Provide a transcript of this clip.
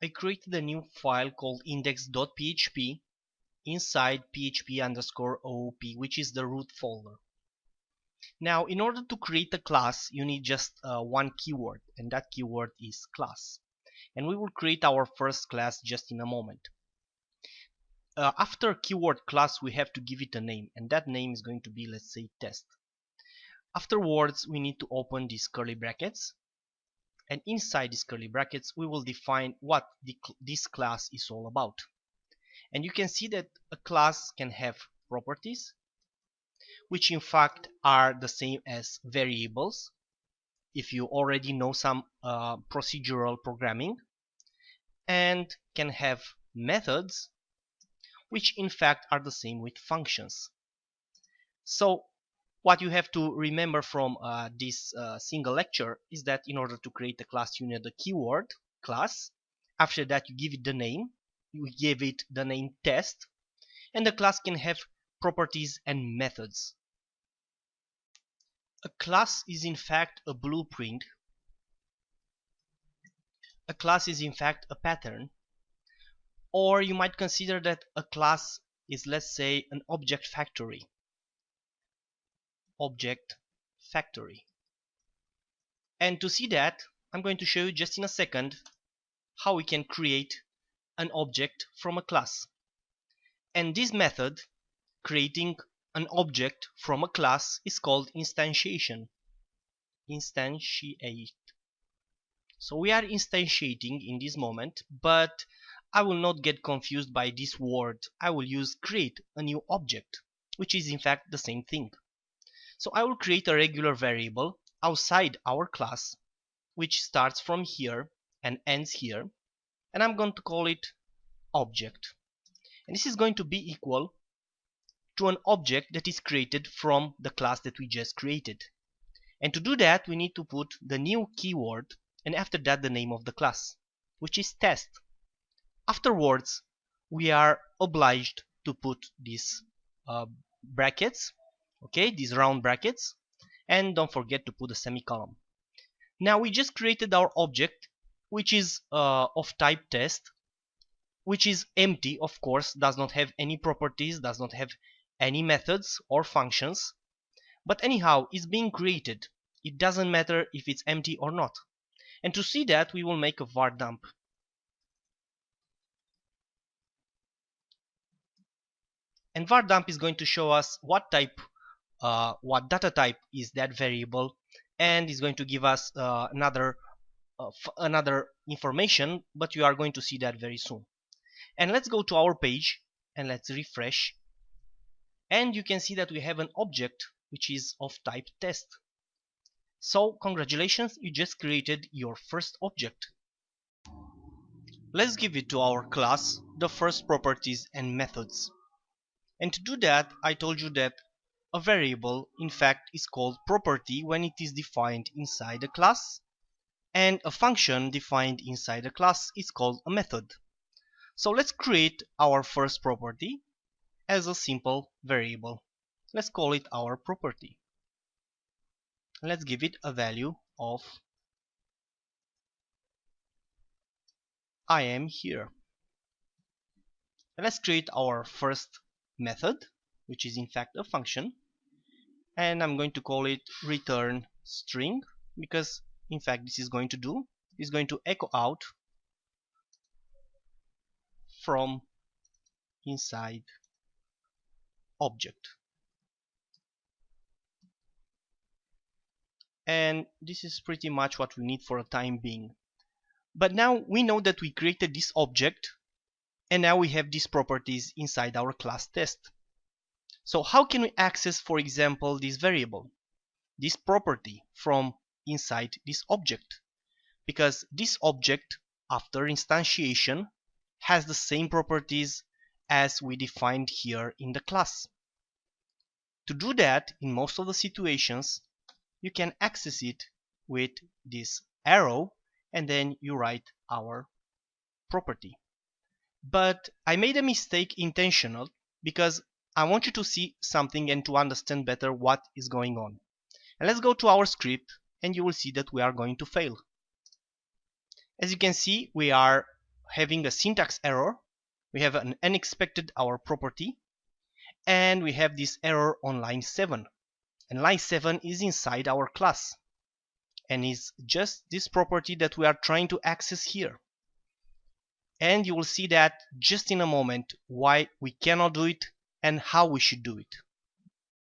I created a new file called index.php inside php_OOP, which is the root folder. Now, in order to create a class, you need just one keyword, and that keyword is class. And we will create our first class just in a moment. After keyword class, we have to give it a name, and that name is going to be, let's say, test. Afterwards, we need to open these curly brackets, and inside these curly brackets, we will define what this class is all about. And you can see that a class can have properties, which in fact are the same as variables if you already know some procedural programming, and can have methods, which in fact are the same with functions. So what you have to remember from this single lecture is that in order to create a class, you need the keyword class. After that, you give it the name. You give it the name test, and the class can have properties and methods. A class is in fact a blueprint. A class is in fact a pattern, or you might consider that a class is, let's say, an object factory. And to see that, I'm going to show you just in a second how we can create an object from a class. And this method, creating an object from a class, is called instantiation. So we are instantiating in this moment, but I will not get confused by this word. I will use create a new object, which is in fact the same thing. So I will create a regular variable outside our class, which starts from here and ends here, and I'm going to call it object. And this is going to be equal to an object that is created from the class that we just created. And to do that, we need to put the new keyword, and after that the name of the class, which is test. Afterwards, we are obliged to put these brackets, okay, these round brackets, and don't forget to put a semicolon. Now we just created our object, which is of type test, which is empty, of course, does not have any properties, does not have any methods or functions, but anyhow it's being created. It doesn't matter if it's empty or not. And to see that, we will make a var dump. And var dump is going to show us what data type is that variable, and is going to give us another information, but you are going to see that very soon. And let's go to our page and let's refresh, and you can see that we have an object which is of type test. So congratulations, you just created your first object. Let's give it to our class the first properties and methods. And to do that, I told you that a variable in fact is called property when it is defined inside a class, and a function defined inside a class is called a method. So let's create our first property as a simple variable. Let's call it our property. Let's give it a value of I am here. And let's create our first method, which is in fact a function, and I'm going to call it return string, because in fact this is going to echo out from inside object. And this is pretty much what we need for a time being. But now we know that we created this object, and now we have these properties inside our class test. So how can we access, for example, this variable, this property, from inside this object? Because this object, after instantiation, has the same properties as we defined here in the class. To do that, in most of the situations, you can access it with this arrow, and then you write our property. But I made a mistake intentional, because I want you to see something and to understand better what is going on. And let's go to our script, and you will see that we are going to fail. As you can see, we are having a syntax error, we have an unexpected our property, and we have this error on line 7. And line 7 is inside our class and is just this property that we are trying to access here. And you will see that just in a moment why we cannot do it and how we should do it.